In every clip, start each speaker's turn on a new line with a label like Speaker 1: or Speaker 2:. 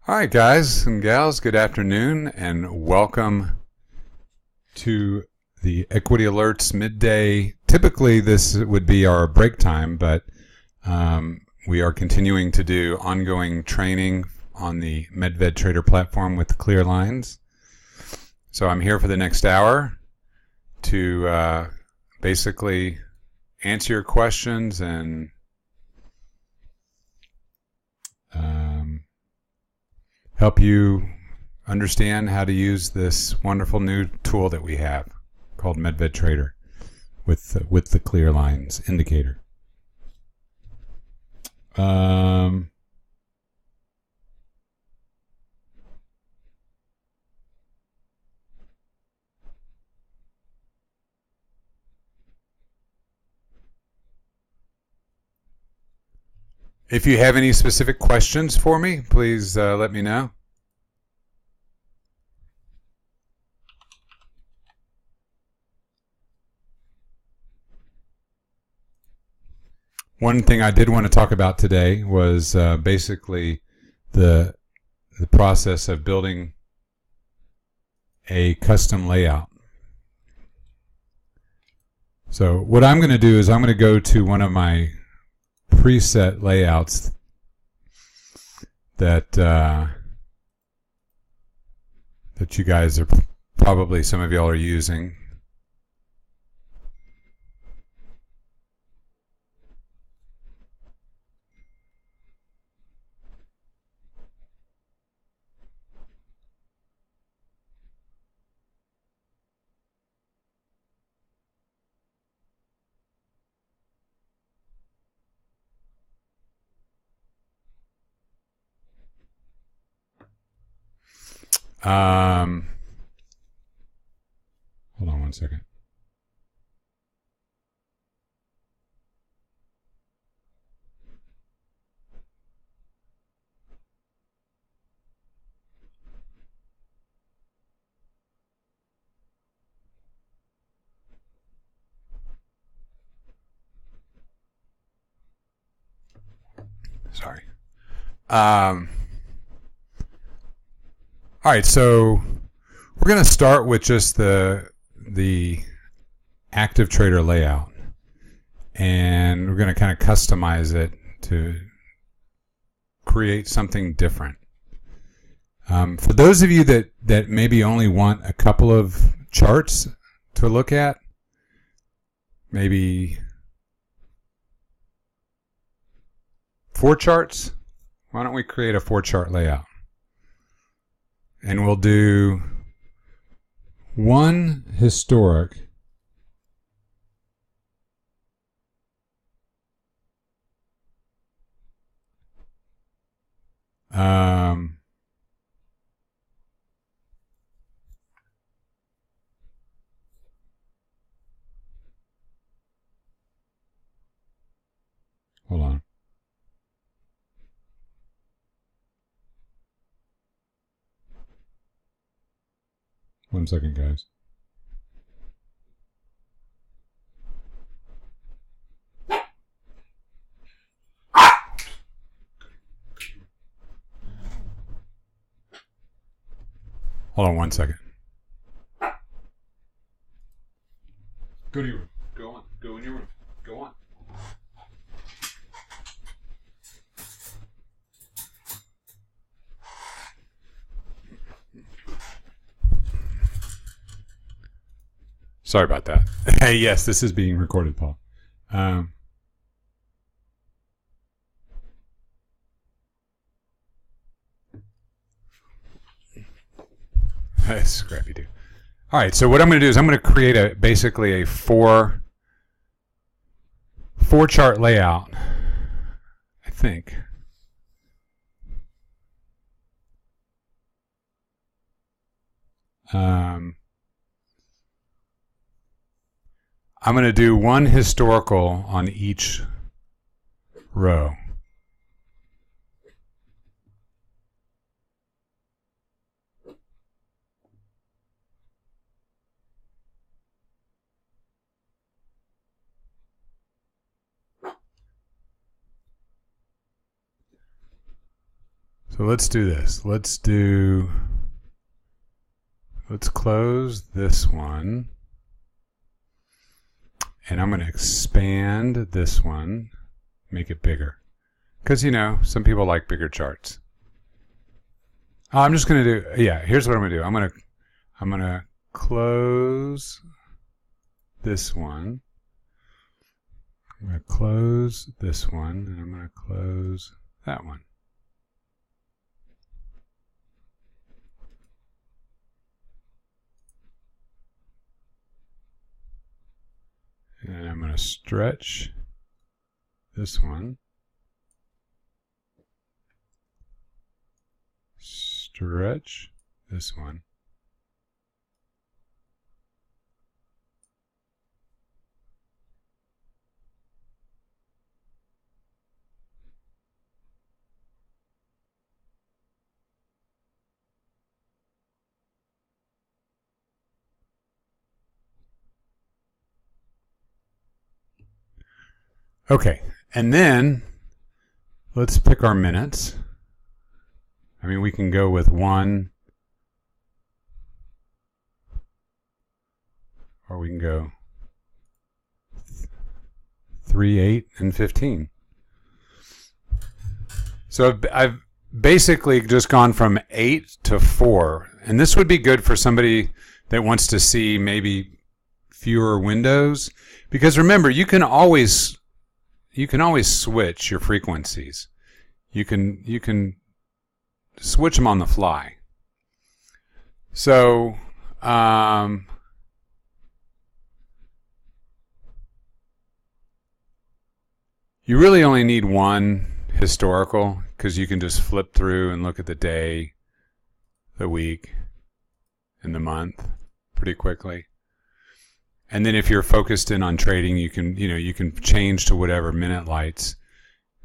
Speaker 1: All right, guys and gals, good afternoon and welcome to the Equity Alerts midday. Typically, this would be our break time, but we are continuing to do ongoing training on the Medved Trader platform with clear lines. So I'm here for the next hour to basically answer your questions and help you understand how to use this wonderful new tool that we have called Medved Trader with the clear lines indicator. If you have any specific questions for me, please let me know. One thing I did want to talk about today was basically the process of building a custom layout. So what I'm going to do is I'm going to go to one of my preset layouts that you guys are probably, some of y'all are using. Hold on one second. Sorry. All right, so we're going to start with just the active trader layout, and we're going to kind of customize it to create something different. For those of you that maybe only want a couple of charts to look at, maybe 4 charts, why don't we create a 4-chart layout? And we'll do one historic, hold on. One second, guys. Hold on one second. Go to your room. Go on. Go in your room. Go on. Sorry about that. Hey, yes, this is being recorded, Paul. Scrappy dude. All right, so what I'm going to do is I'm going to create basically a 4-chart layout, I think. I'm going to do one historical on each row. So let's do this. Let's close this one. And I'm going to expand this one, make it bigger. Because, some people like bigger charts. I'm just going to do, here's what I'm going to do. I'm going to close this one. I'm going to close this one, and I'm going to close that one. And I'm going to stretch this one. Stretch this one. Okay, and then let's pick our minutes. I mean, we can go with 1, or we can go 3, 8, and 15. So I've basically just gone from 8 to 4, and this would be good for somebody that wants to see maybe fewer windows, because remember, you can always switch your frequencies. You can switch them on the fly. So you really only need one historical, because you can just flip through and look at the day, the week, and the month pretty quickly. And then if you're focused in on trading, you can change to whatever minute lights.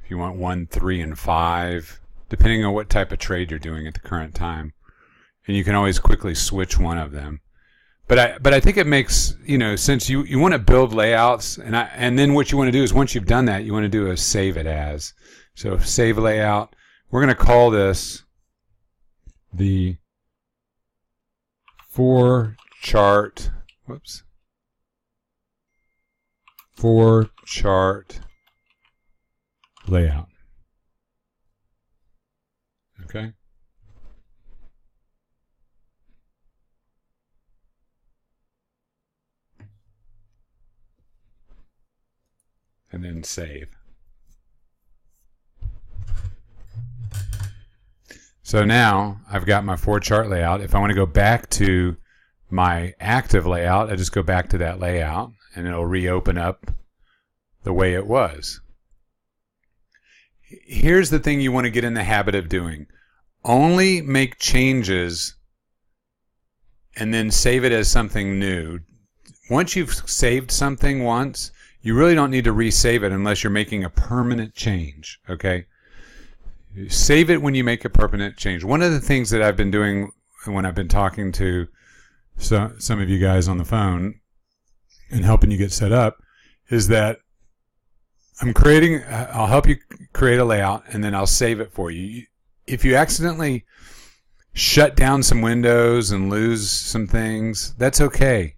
Speaker 1: If you want 1, 3, and 5, depending on what type of trade you're doing at the current time. And you can always quickly switch one of them. But I think it makes, since you want to build layouts, and then what you want to do is, once you've done that, you want to do a save it as. So save layout. We're going to call this the 4 chart layout. Okay. And then save. So now I've got my 4 chart layout. If I want to go back to my active layout, I just go back to that layout and it'll reopen up the way it was. Here's the thing you want to get in the habit of doing. Only make changes and then save it as something new. Once you've saved something once, you really don't need to resave it unless you're making a permanent change, okay? Save it when you make a permanent change. One of the things that I've been doing when I've been talking to some of you guys on the phone and helping you get set up is that I'll help you create a layout and then I'll save it for you. If you accidentally shut down some windows and lose some things, that's okay.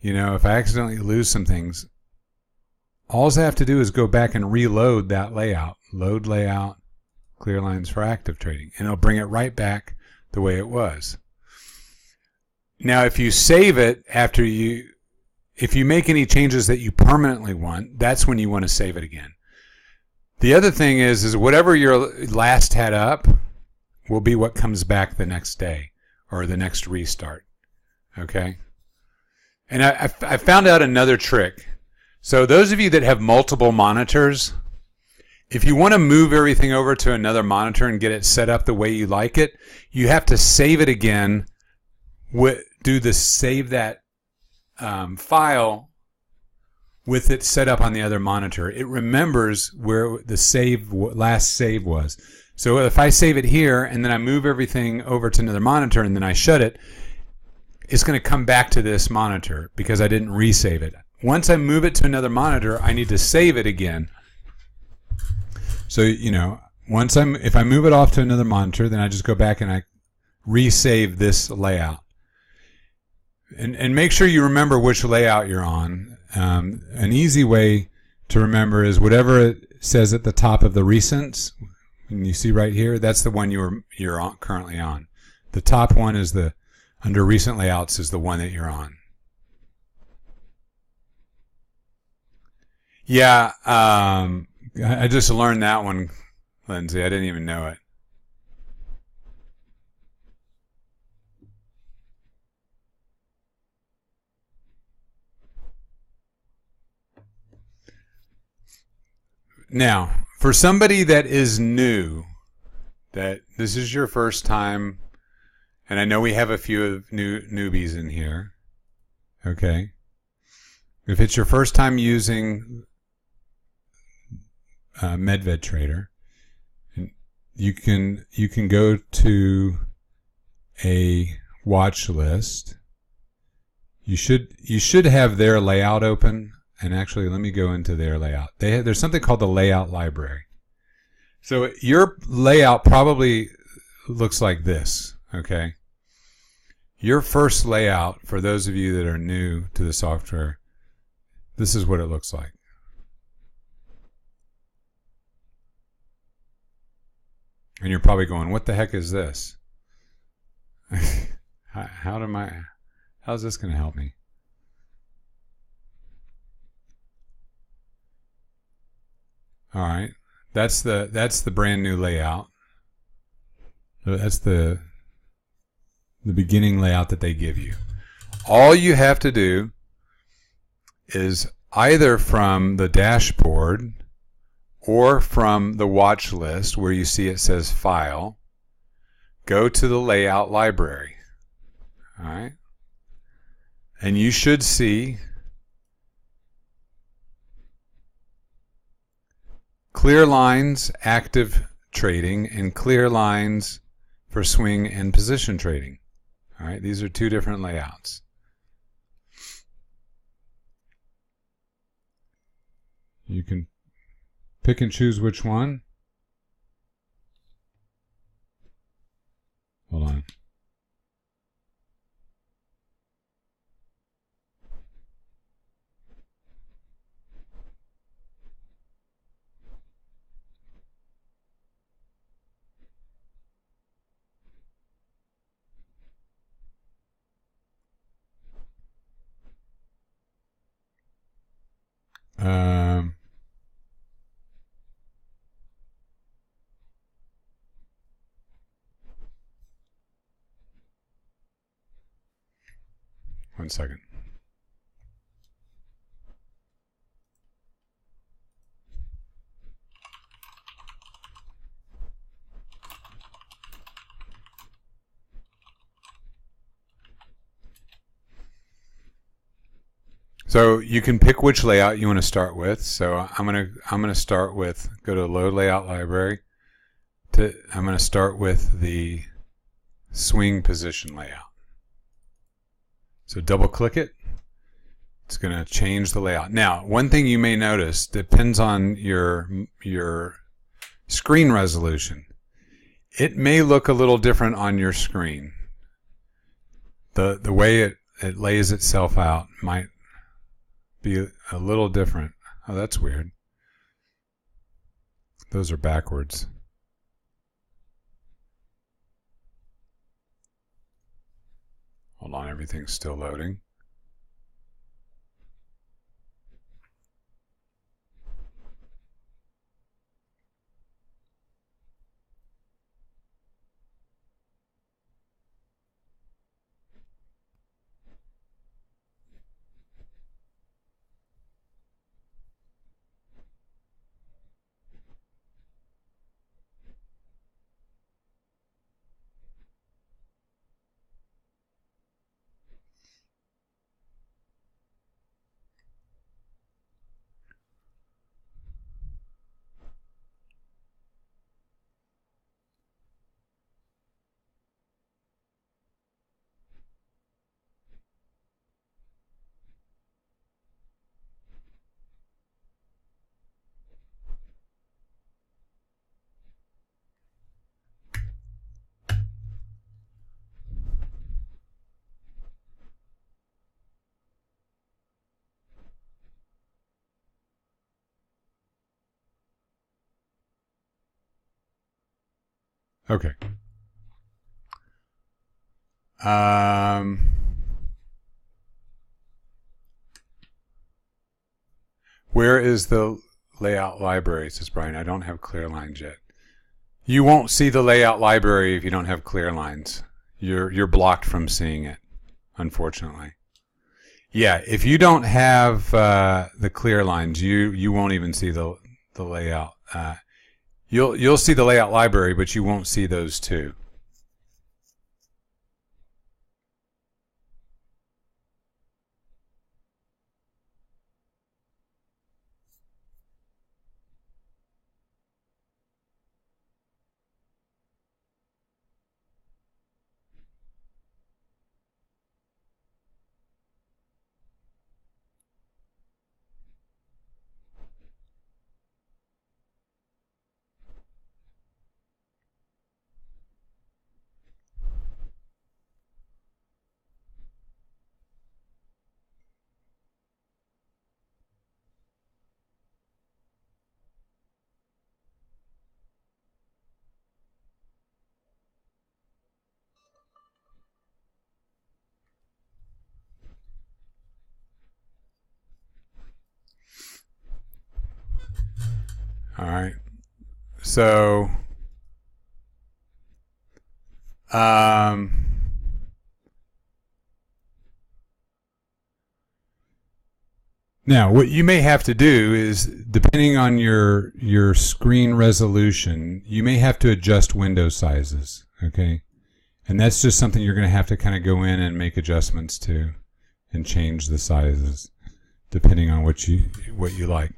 Speaker 1: If I accidentally lose some things, all I have to do is go back and reload that layout. Load layout, clear lines for active trading, and it'll bring it right back the way it was. Now, if you save it if you make any changes that you permanently want, that's when you want to save it again. The other thing is whatever your last had up will be what comes back the next day or the next restart. Okay? And I found out another trick. So those of you that have multiple monitors, if you want to move everything over to another monitor and get it set up the way you like it, you have to save it again. Save that file with it set up on the other monitor. It remembers where the last save was. So if I save it here and then I move everything over to another monitor and then I shut it, it's going to come back to this monitor because I didn't resave it. Once I move it to another monitor, I need to save it again. So, if I move it off to another monitor, then I just go back and I resave this layout. And make sure you remember which layout you're on. An easy way to remember is whatever it says at the top of the recents. And you see right here, that's the one you're currently on. The top one is under recent layouts is the one that you're on. Yeah, I just learned that one, Lindsay. I didn't even know it. Now, for somebody that is new, that this is your first time, and I know we have a few newbies in here, okay? If it's your first time using Medved Trader, you can go to a watch list. You should have their layout open. And actually, let me go into their layout. There's something called the layout library. So your layout probably looks like this, okay? Your first layout, for those of you that are new to the software, this is what it looks like. And you're probably going, what the heck is this? How's this going to help me? All right, that's the brand new layout. That's the beginning layout that they give you. All you have to do is either from the dashboard or from the watch list where you see it says File, go to the layout library. All right, and you should see clear lines, active trading, and clear lines for swing and position trading. All right, these are two different layouts. You can pick and choose which one. Hold on. One second. So you can pick which layout you want to start with. So I'm gonna start with, go to Load Layout Library. I'm gonna start with the swing position layout. So double click it. It's gonna change the layout. Now, one thing you may notice depends on your screen resolution. It may look a little different on your screen. The way it lays itself out might be a little different. Oh, that's weird. Those are backwards. Hold on, everything's still loading. Okay. Where is the layout library, says Brian. I don't have clear lines yet. You won't see the layout library if you don't have clear lines. You're blocked from seeing it, unfortunately. Yeah, if you don't have the clear lines, you won't even see the layout. You'll see the layout library, but you won't see those two. All right. So, now what you may have to do is, depending on your screen resolution, you may have to adjust window sizes. Okay, and that's just something you're going to have to kind of go in and make adjustments to, and change the sizes depending on what you like.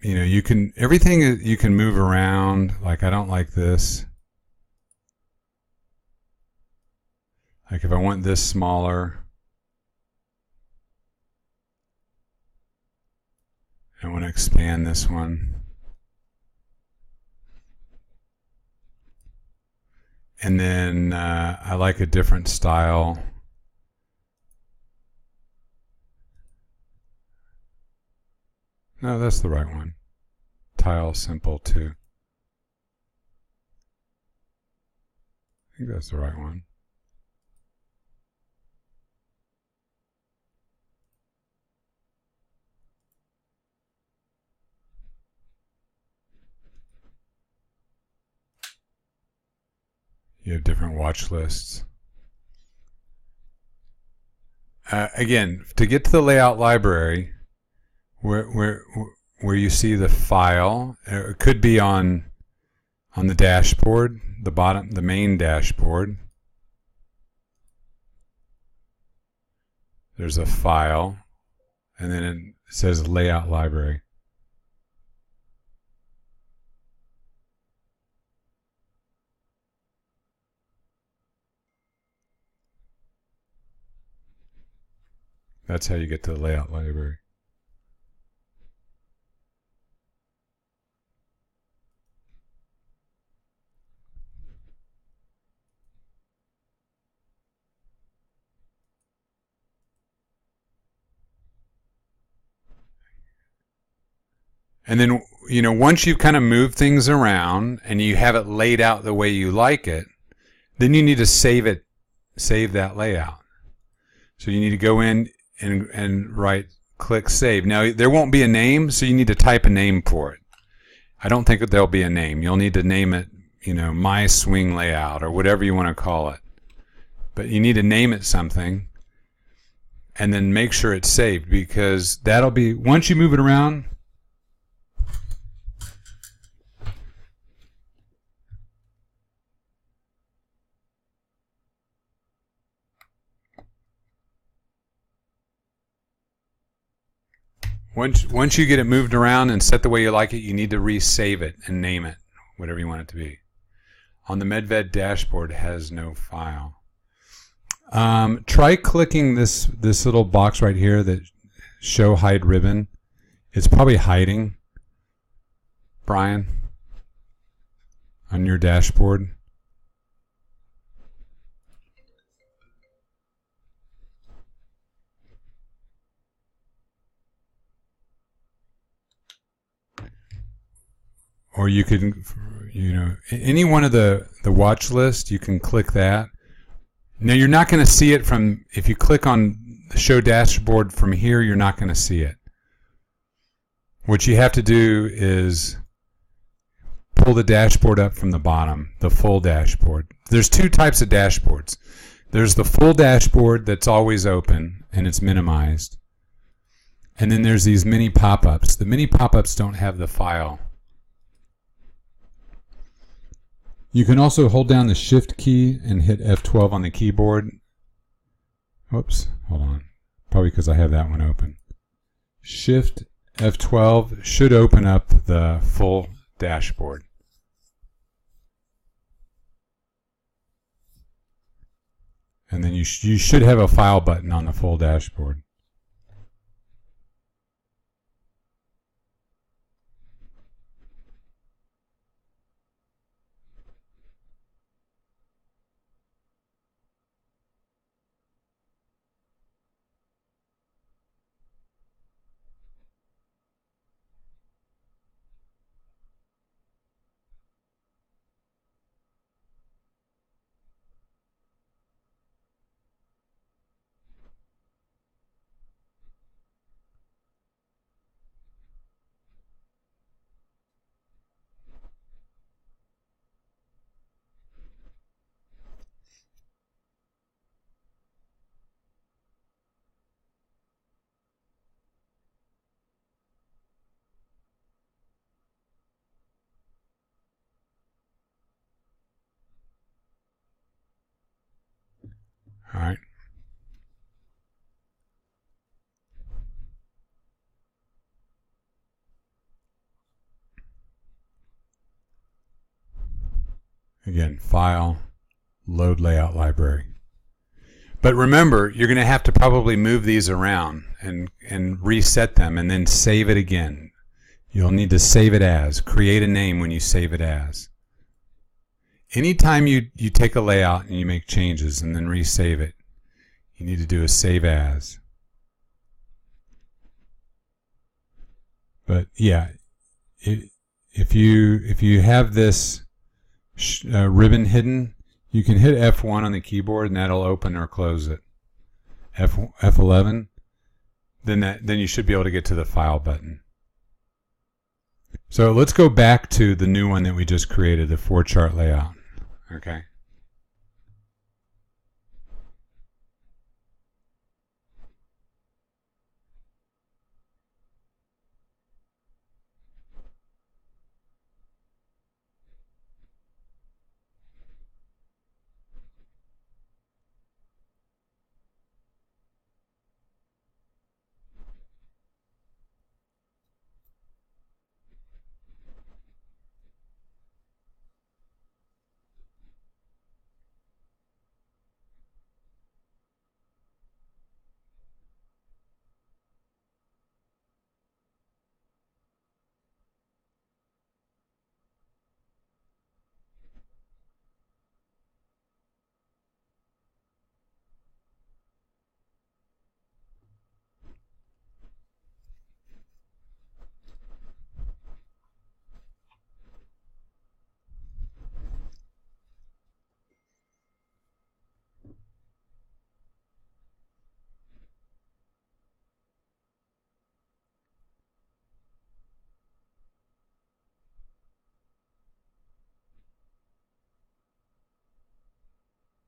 Speaker 1: You know, you can everything you can move around. Like, I don't like this. Like, if I want this smaller, I want to expand this one. And then I like a different style. No, that's the right one. Tile simple too. I think that's the right one. You have different watch lists. Again, to get to the layout library, where you see the file, it could be on the dashboard, the main dashboard. There's a file, and then it says layout library. That's how you get to the layout library. And then, you know, once you've kind of moved things around and you have it laid out the way you like it, then you need to save that layout. So you need to go in and click save. Now, there won't be a name, so you need to type a name for it. I don't think that there'll be a name. You'll need to name it, you know, my swing layout or whatever you want to call it. But you need to name it something and then make sure it's saved, because that'll be, once you move it around, Once you get it moved around and set the way you like it, you need to resave it and name it whatever you want it to be. On the Medved dashboard, it has no file. Try clicking this little box right here that show hide ribbon. It's probably hiding, Brian, on your dashboard. Or you can any one of the watch list, you can click that. Now you're not going to see it from, if you click on the show dashboard from here, you're not going to see it. What you have to do is pull the dashboard up from the bottom, the full dashboard. There's two types of dashboards. There's the full dashboard that's always open and it's minimized. And then there's these mini pop-ups. The mini pop-ups don't have the file. You can also hold down the Shift key and hit F12 on the keyboard. Whoops, hold on. Probably because I have that one open. Shift F12 should open up the full dashboard. And then you should have a file button on the full dashboard. All right. Again, File, Load Layout Library. But remember, you're going to have to probably move these around and reset them and then save it again. You'll need to save it as. Create a name when you save it as. Anytime you take a layout and you make changes and then resave it, you need to do a save as. But yeah, if you have this ribbon hidden, you can hit F1 on the keyboard and that'll open or close it. F11, then you should be able to get to the file button. So let's go back to the new one that we just created, the 4-chart layout. Okay.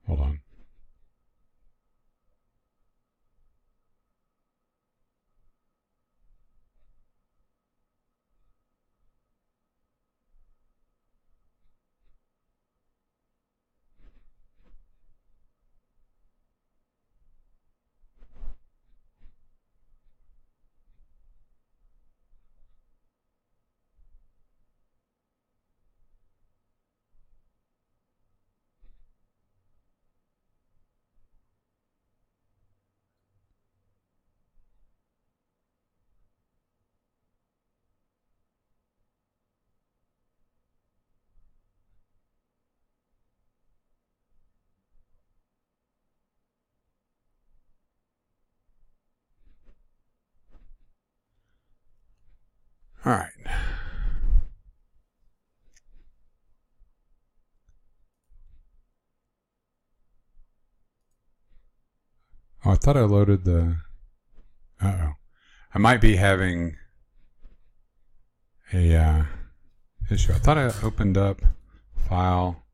Speaker 1: Hold on. All right. Oh, I thought I loaded the... Uh-oh. I might be having a issue. I thought I opened up File,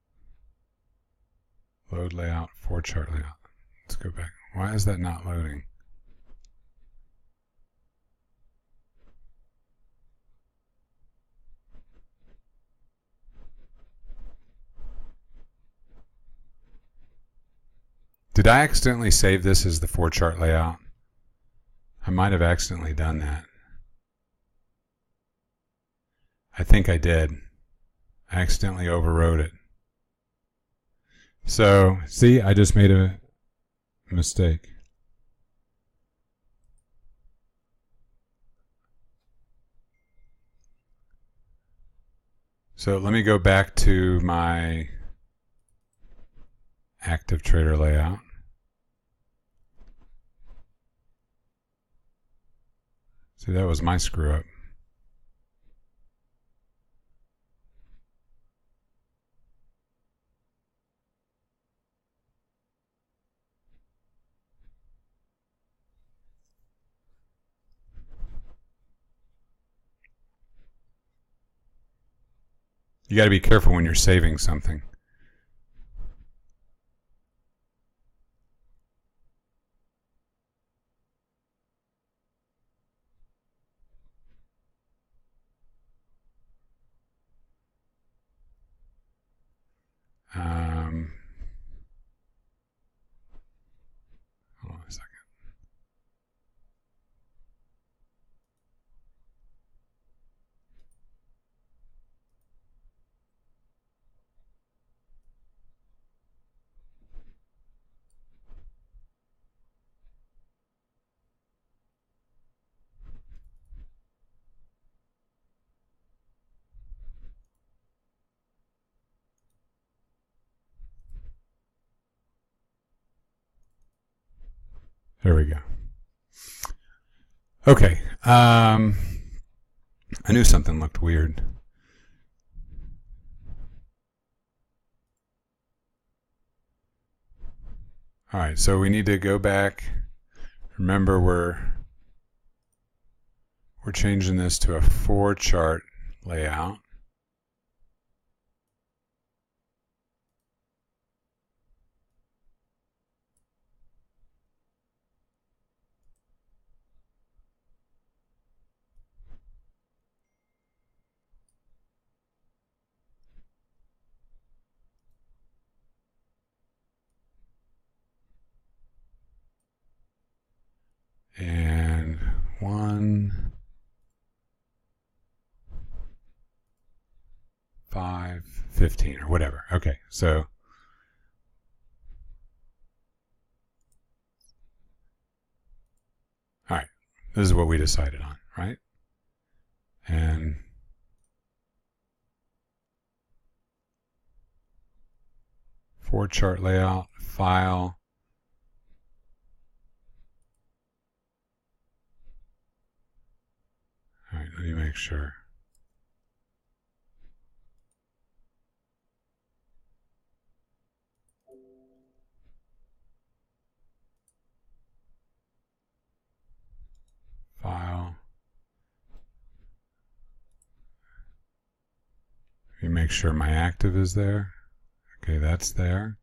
Speaker 1: Load Layout, 4-chart layout. Let's go back. Why is that not loading? Did I accidentally save this as the 4-chart layout? I might have accidentally done that. I think I did. I accidentally overwrote it. So, see, I just made a mistake. So let me go back to my active trader layout. See, that was my screw up. You got to be careful when you're saving something. Hold on a second. There we go. Okay. I knew something looked weird. All right, so we need to go back. Remember, we're changing this to a 4-chart layout. And 1, 5, 15 or whatever. Okay, so all right, this is what we decided on, right? And four chart layout, file. All right, let me make sure. File. Let me make sure my active is there. Okay, that's there.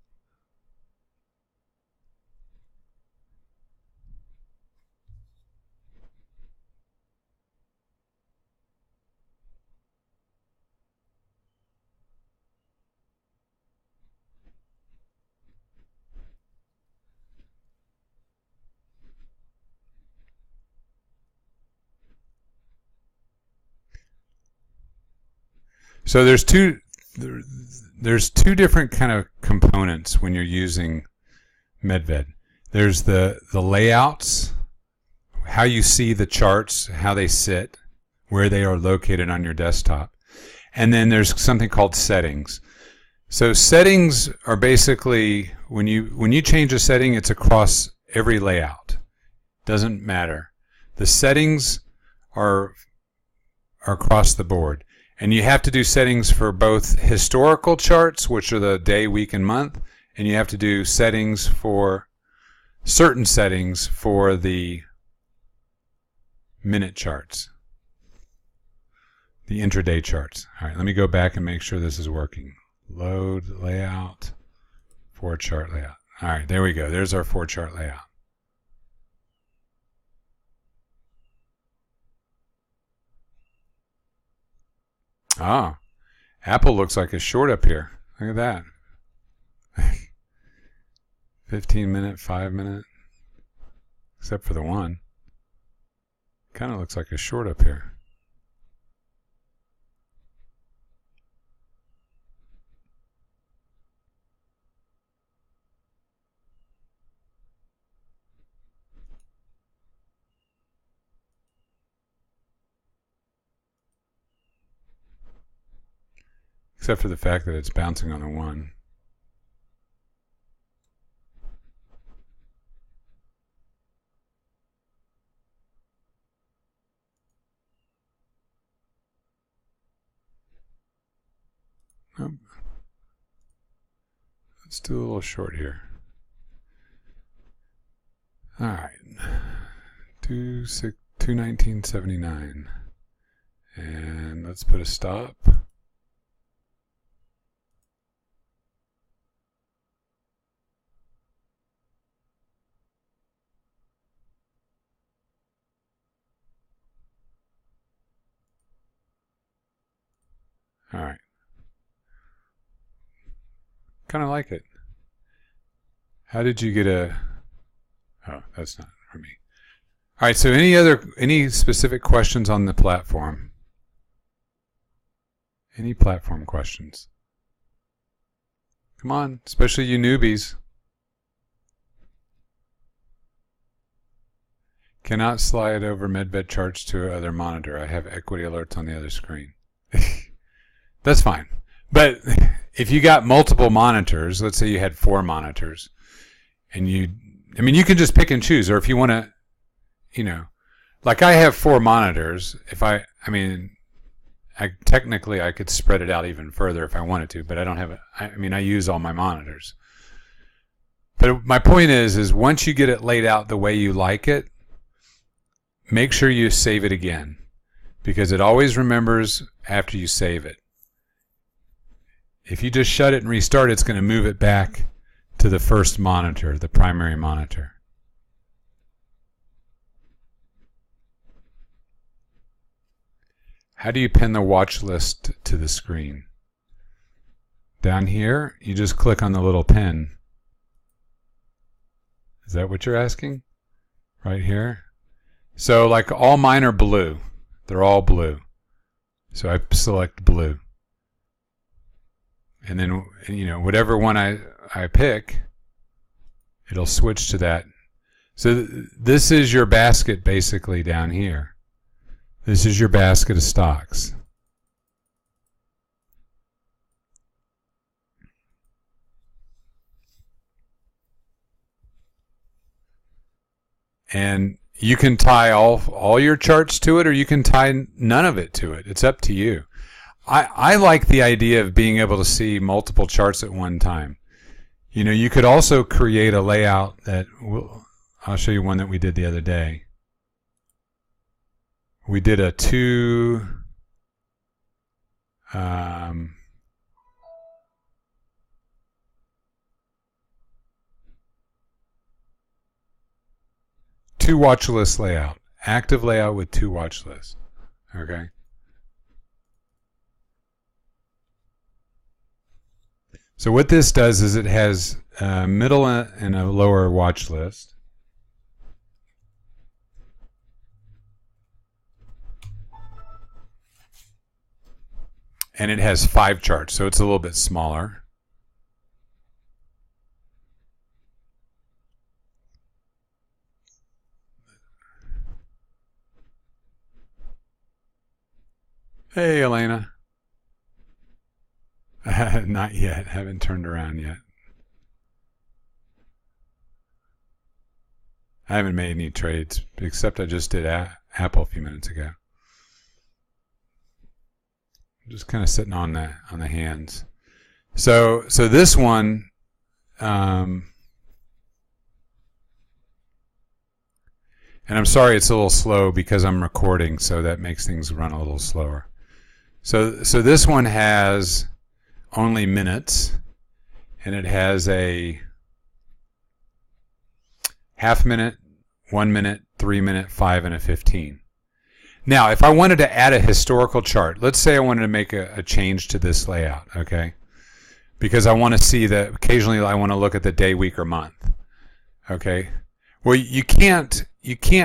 Speaker 1: So there's two different kind of components when you're using Medved. There's the layouts, how you see the charts, how they sit, where they are located on your desktop. And then there's something called settings. So settings are basically when you change a setting, it's across every layout. Doesn't matter. The settings are across the board. And you have to do settings for both historical charts, which are the day, week, and month, and you have to do settings for certain settings for the minute charts, the intraday charts. All right, let me go back and make sure this is working. Load layout, 4-chart layout. All right, there we go. There's our 4-chart layout. Ah, Apple looks like a short up here. Look at that. 15-minute, 5-minute, except for the one. Kind of looks like a short up here. Except for the fact that it's bouncing on the one. Oh. Let's do a little short here. All right. 219.79. And let's put a stop. All right. Kind of like it. How did you get a... Oh, that's not for me. All right, so any specific questions on the platform? Any platform questions? Come on, especially you newbies. Cannot slide over Medved charts to other monitor. I have equity alerts on the other screen. That's fine. But if you got multiple monitors, let's say you had 4 monitors, and you can just pick and choose, or if you want to, like I have 4 monitors. Technically I could spread it out even further if I wanted to, but I don't have it. I use all my monitors. But my point is once you get it laid out the way you like it, make sure you save it again, because it always remembers after you save it. If you just shut it and restart, it's going to move it back to the first monitor, the primary monitor. How do you pin the watch list to the screen? Down here, you just click on the little pin. Is that what you're asking? Right here? So like all mine are blue. They're all blue. So I select blue. And then, whatever one I pick, it'll switch to that. So this is your basket basically down here. This is your basket of stocks. And you can tie all your charts to it, or you can tie none of it to it. It's up to you. I like the idea of being able to see multiple charts at one time. You could also create a layout that I'll show you one that we did the other day. We did a two watch list layout, active layout with 2 watch lists. Okay. So what this does is it has a middle and a lower watch list. And it has 5 charts, so it's a little bit smaller. Hey, Elena. Not yet. Haven't turned around yet. I haven't made any trades, except I just did Apple a few minutes ago. I'm just kind of sitting on the hands. So this one, And I'm sorry it's a little slow because I'm recording, so that makes things run a little slower. So this one has only minutes, and it has a half minute, 1 minute, 3 minute, 5, and a 15. Now, if I wanted to add a historical chart, let's say I wanted to make a change to this layout, okay? Because I want to see that occasionally I want to look at the day, week, or month, okay? Well, you can't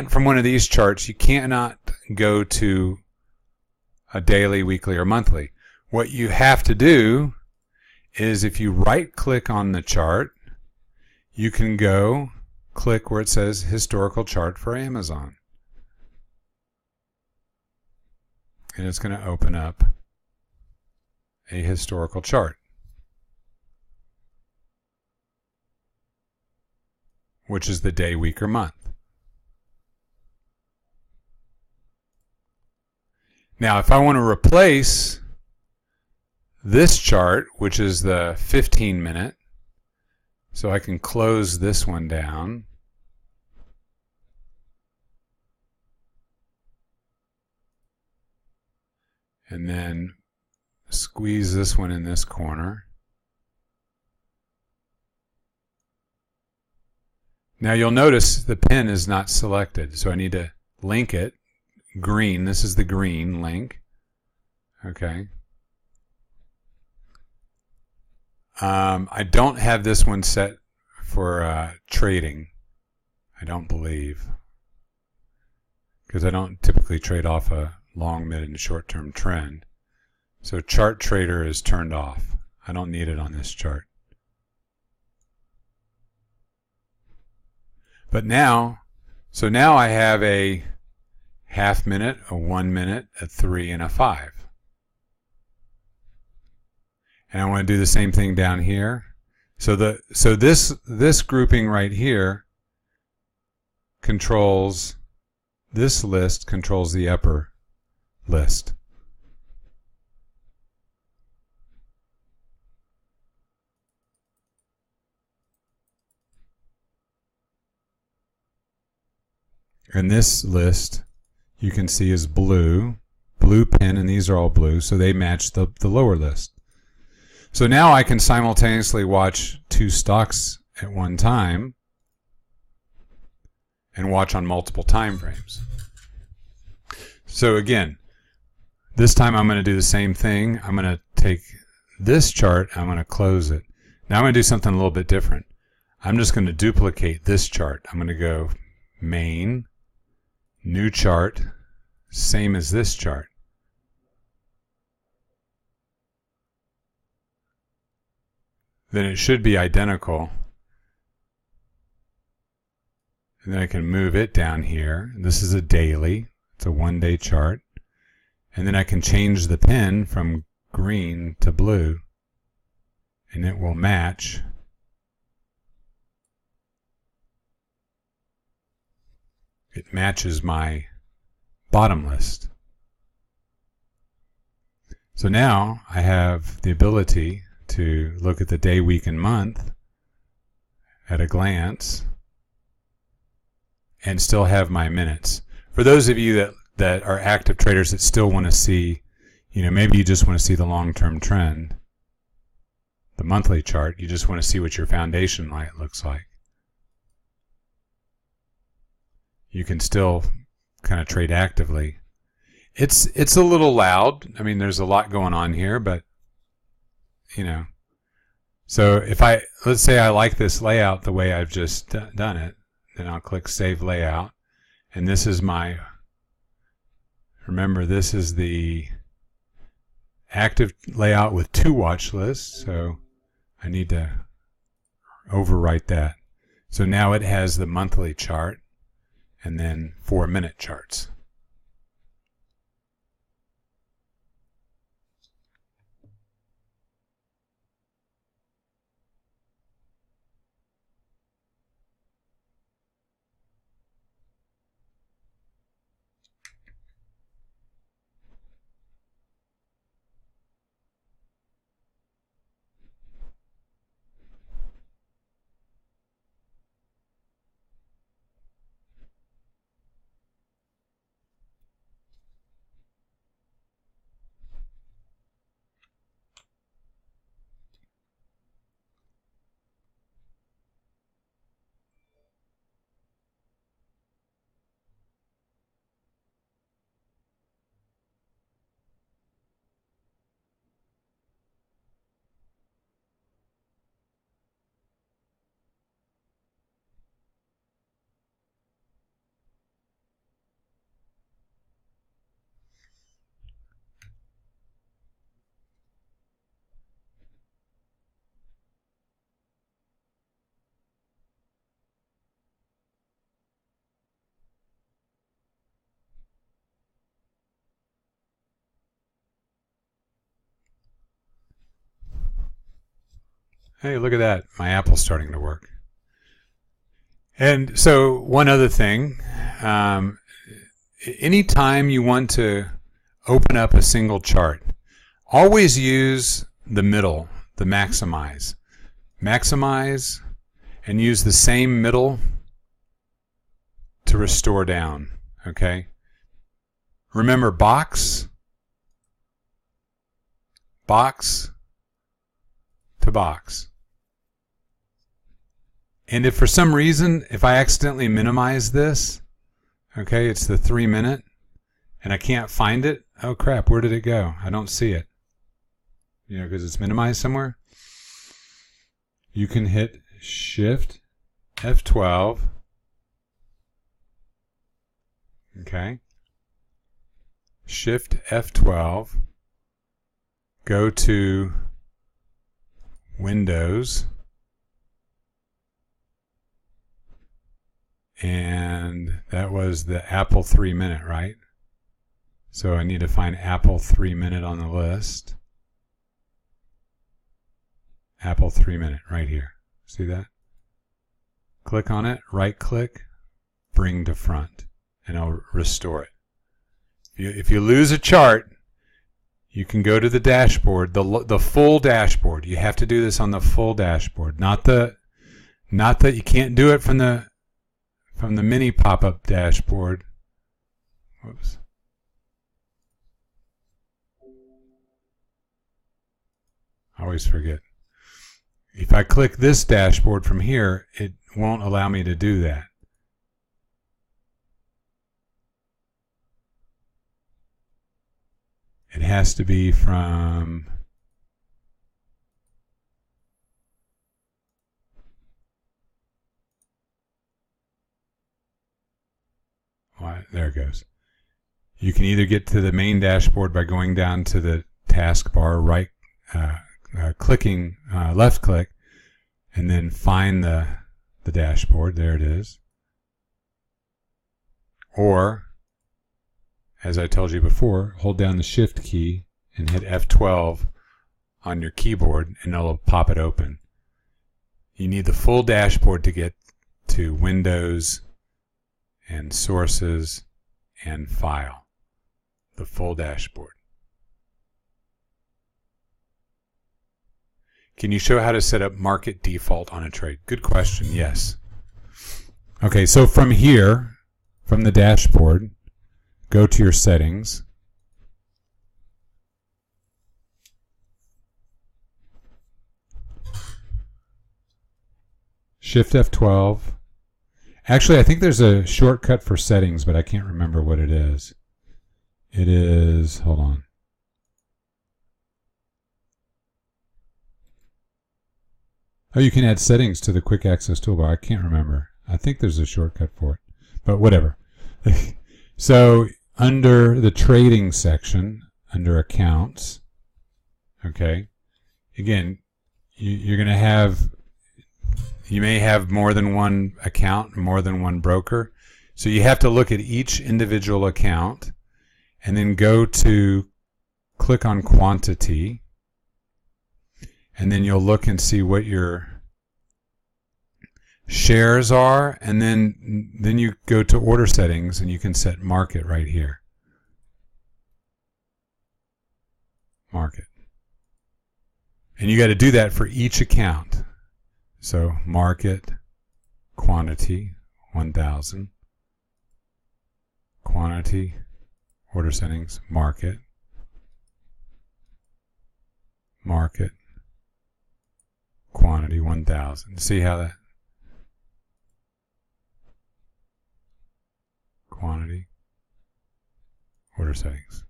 Speaker 1: from one of these charts, you cannot go to a daily, weekly, or monthly. What you have to do is if you right-click on the chart, you can go click where it says Historical Chart for Amazon. And it's going to open up a historical chart, which is the day, week, or month. Now, if I want to replace this chart, which is the 15 minute, so I can close this one down. And then squeeze this one in this corner. Now you'll notice the pin is not selected, so I need to link it. Green, this is the green link. Okay. I don't have this one set for trading, I don't believe, because I don't typically trade off a long, mid, and short-term trend. So Chart Trader is turned off. I don't need it on this chart. But now, so now I have a half minute, a 1 minute, a 3, and a 5. And I want to do the same thing down here. So this grouping right here controls, this list controls the upper list. And this list you can see is blue pin, and these are all blue, so they match the lower list. So now I can simultaneously watch two stocks at one time and watch on multiple time frames. So again, this time I'm going to do the same thing. I'm going to take this chart, I'm going to close it. Now I'm going to do something a little bit different. I'm just going to duplicate this chart. I'm going to go Main, New Chart, same as this chart. Then it should be identical. And then I can move it down here. This is a daily. It's a 1-day chart. And then I can change the pin from green to blue. And it will match. It matches my bottom list. So now I have the ability to look at the day, week, and month at a glance and still have my minutes. For those of you that are active traders that still want to see, maybe you just want to see the long-term trend, the monthly chart, you just want to see what your foundation light looks like. You can still kind of trade actively. It's a little loud. I mean, there's a lot going on here, but so if let's say I like this layout the way I've just done it, then I'll click Save Layout, and this is remember, this is the active layout with 2 watch lists, so I need to overwrite that. So now it has the monthly chart and then 4-minute charts. Hey, look at that. My Apple's starting to work. And so one other thing, anytime you want to open up a single chart, always use the middle, the maximize. Maximize and use the same middle to restore down, okay? Remember box to box. And if for some reason, if I accidentally minimize this, okay, it's the 3 minute, and I can't find it, oh crap, where did it go? I don't see it. You know, because it's minimized somewhere. You can hit Shift F12. Okay. Shift F12. Go to Windows. And that was the Apple 3 minute, right? So I need to find Apple 3 minute on the list. Apple 3 minute right here. See that? Click on it, right click, bring to front, and I'll restore it. If you lose a chart, you can go to the dashboard, the full dashboard. You have to do this on the full dashboard, not that you can't do it from the mini pop-up dashboard. Whoops. I always forget. If I click this dashboard from here, it won't allow me to do that. It has to be from there it goes. You can either get to the main dashboard by going down to the taskbar, clicking left click, and then find the dashboard. There it is. Or, as I told you before, hold down the Shift key and hit F12 on your keyboard, and it'll pop it open. You need the full dashboard to get to Windows and Sources and File. The full dashboard. Can you show how to set up market default on a trade? Good question, yes. Okay, so from here, from the dashboard, go to your settings. Shift F12. Actually, I think there's a shortcut for settings, but I can't remember what it is. It is, hold on. Oh, you can add settings to the quick access toolbar. I can't remember. I think there's a shortcut for it, but whatever. So under the trading section, under accounts, okay, again, you're going to have, you may have more than one account, more than one broker. So you have to look at each individual account and then go to click on quantity. And then you'll look and see what your shares are, and then you go to order settings and you can set market right here. Market. And you got to do that for each account. So market, quantity, 1000. Quantity, order settings, market. Market. Quantity 1000. See how that quantity order settings.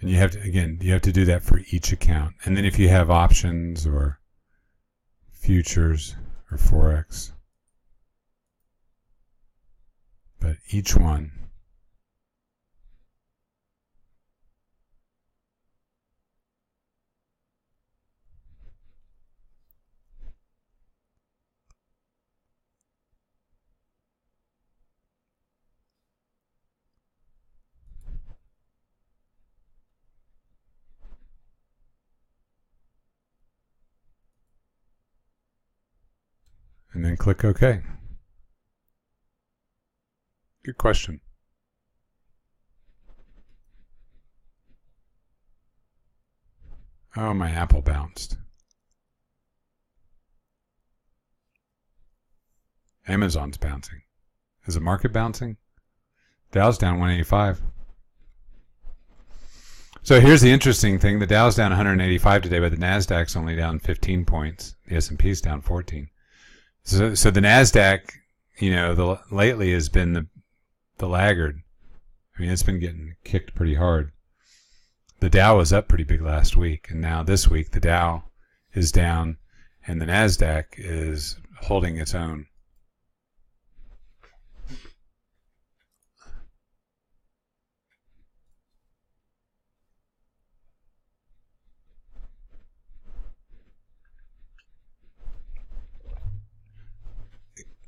Speaker 1: And you have to, again, you have to do that for each account. And then if you have options or futures or forex, but each one and then click OK. Good question. Oh, my Apple bounced. Amazon's bouncing. Is the market bouncing? Dow's down 185. So here's the interesting thing. The Dow's down 185 today, but the NASDAQ's only down 15 points. The S&P's down 14. So the NASDAQ, lately has been the laggard. I mean, it's been getting kicked pretty hard. The Dow was up pretty big last week, and now this week the Dow is down, and the NASDAQ is holding its own.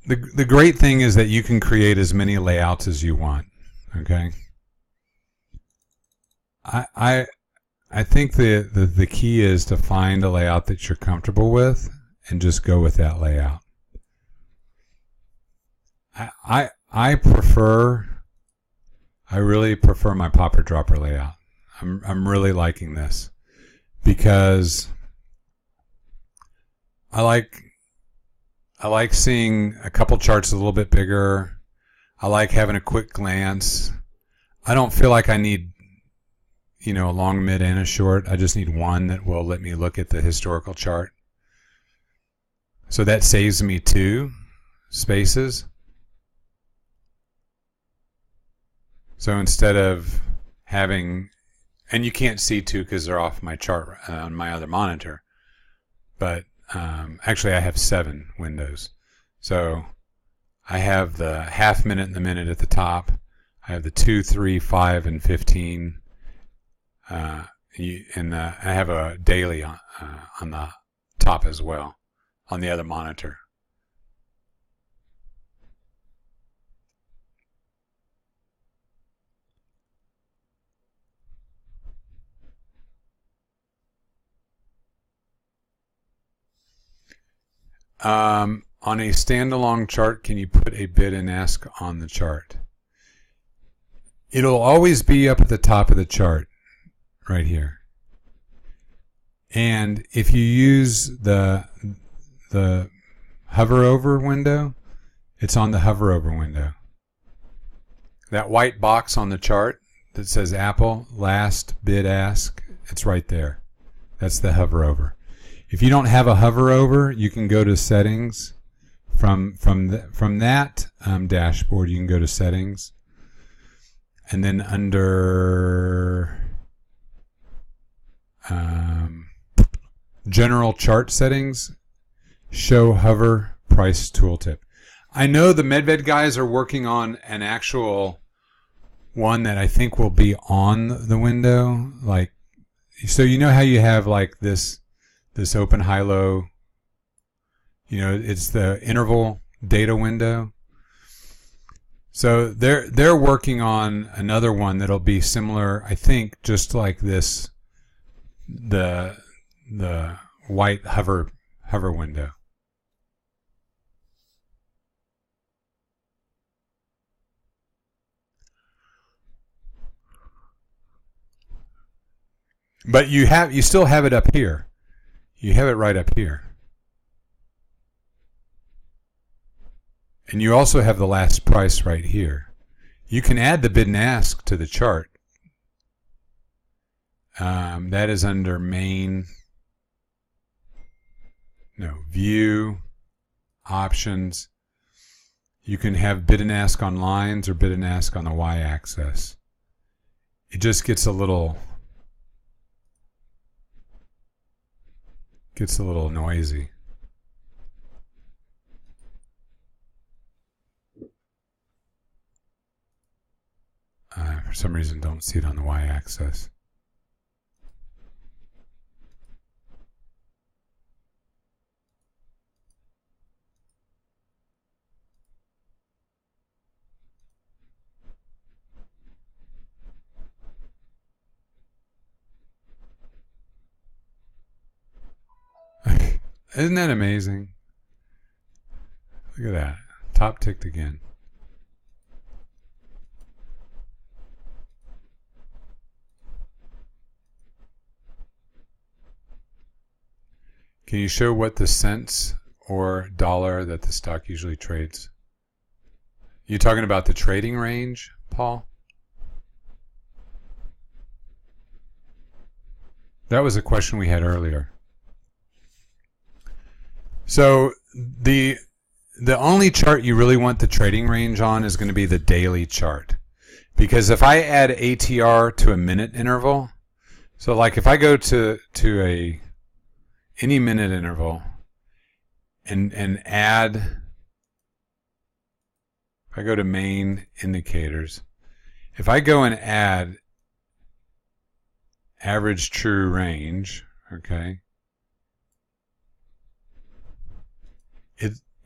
Speaker 1: The great thing is that you can create as many layouts as you want. Okay. I think the key is to find a layout that you're comfortable with and just go with that layout. I really prefer my popper dropper layout. I'm really liking this because I like seeing a couple charts a little bit bigger. I like having a quick glance. I don't feel like I need, a long, mid, and a short. I just need one that will let me look at the historical chart. So that saves me 2 spaces. So instead of having, and you can't see 2 because they're off my chart on my other monitor, but actually I have 7 windows. So I have the half minute and the minute at the top. I have the 2, 3, 5, and 15. And I have a daily on the top as well on the other monitor. On a standalone chart, can you put a bid and ask on the chart? It'll always be up at the top of the chart, right here. And if you use the hover over window, it's on the hover over window. That white box on the chart that says Apple, last bid ask, it's right there. That's the hover over. If you don't have a hover over, you can go to settings. From that dashboard, you can go to settings, and then under general chart settings, show hover price tooltip. I know the Medved guys are working on an actual one that I think will be on the window. Like, so how you have like this open high-low, it's the interval data window. So they're working on another one that'll be similar, I think, just like this, the white hover window. But you still have it up here. You have it right up here. And you also have the last price right here. You can add the bid and ask to the chart. That is under view, options. You can have bid and ask on lines or bid and ask on the y-axis. It just gets a little noisy. For some reason, don't see it on the y-axis. Isn't that amazing? Look at that. Top ticked again. Can you show what the cents or dollar that the stock usually trades? You talking about the trading range, Paul? That was a question we had earlier. So the only chart you really want the trading range on is going to be the daily chart. Because if I add ATR to a minute interval, so like if I go to any minute interval and add, if I go to main indicators, if I go and add average true range, okay,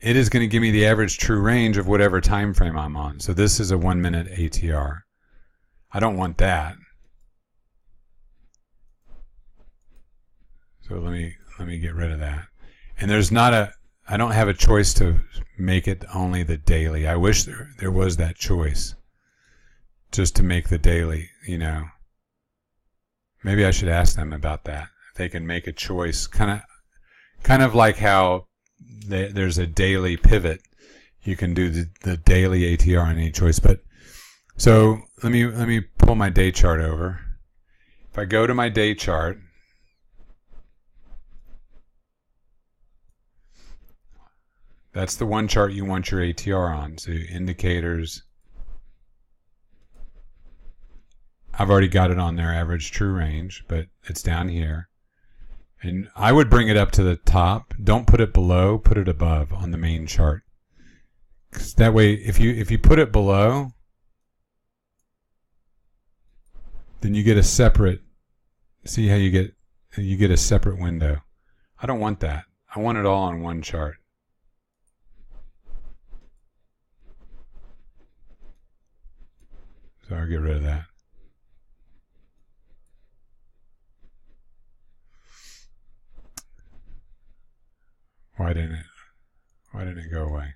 Speaker 1: it is going to give me the average true range of whatever time frame I'm on. So this is a 1 minute ATR. I don't want that. So let me get rid of that. And there's not I don't have a choice to make it only the daily. I wish there was that choice just to make the daily, you know. Maybe I should ask them about that. If they can make a choice, kind of like how there's a daily pivot. You can do the daily ATR on any choice. But so let me pull my day chart over. If I go to my day chart, that's the one chart you want your ATR on. So indicators, I've already got it on there, average true range, but it's down here. And I would bring it up to the top. Don't put it below, put it above on the main chart. 'Cause that way, if you put it below, then you get a separate, see how you get a separate window. I don't want that. I want it all on one chart. So I'll get rid of that. Why didn't it go away?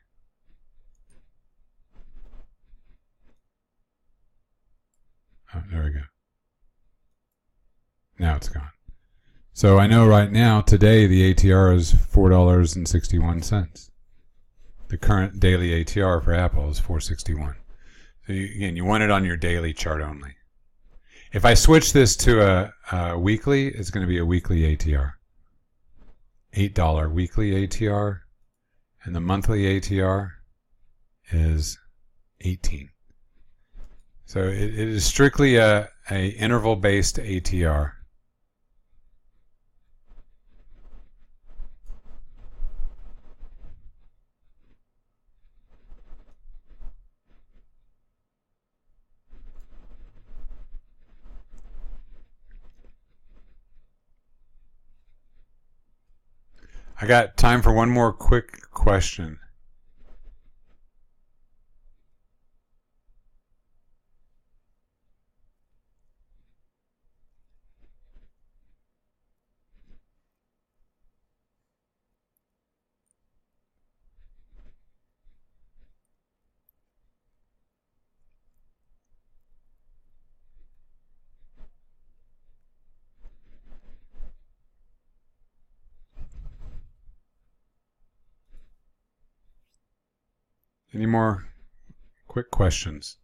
Speaker 1: Oh, there we go. Now it's gone. So I know right now, today, the ATR is $4.61. The current daily ATR for Apple is $4.61. So you want it on your daily chart only. If I switch this to a weekly, it's going to be a weekly ATR. $8 weekly ATR, and the monthly ATR is 18. So it is strictly a interval-based ATR. I got time for one more quick question. Any more quick questions?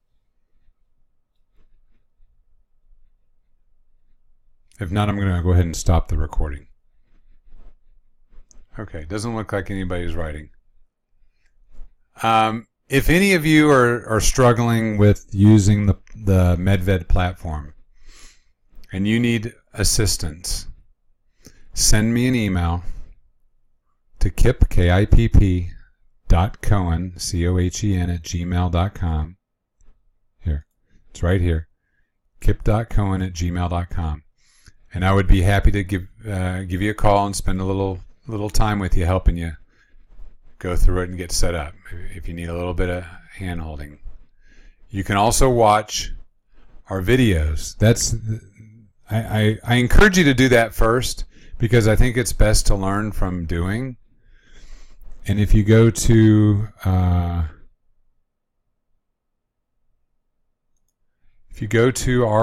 Speaker 1: If not, I'm going to go ahead and stop the recording. Okay, doesn't look like anybody's writing. If any of you are struggling with using the Medved platform and you need assistance, send me an email to Kipp, Kipp, .Cohen, Cohen @gmail.com. Here, it's right here, Kipp.Cohen @gmail.com. And I would be happy to give you a call and spend a little time with you, helping you go through it and get set up if you need a little bit of hand holding. You can also watch our videos. I encourage you to do that first, because I think it's best to learn from doing. And if you go to our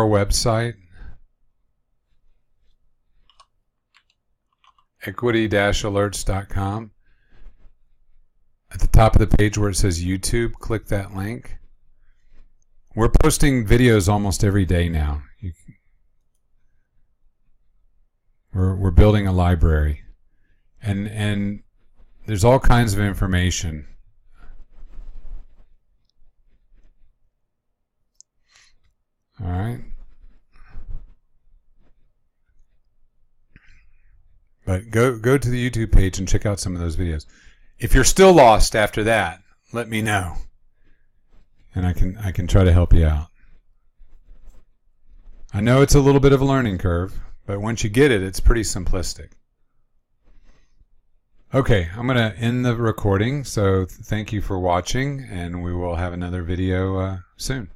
Speaker 1: website, equity-alerts.com, at the top of the page where it says YouTube, click that link. We're posting videos almost every day now. We're building a library, and there's all kinds of information. All right. But go to the YouTube page and check out some of those videos. If you're still lost after that, let me know, and I can try to help you out. I know it's a little bit of a learning curve, but once you get it, it's pretty simplistic. Okay, I'm going to end the recording, so thank you for watching, and we will have another video soon.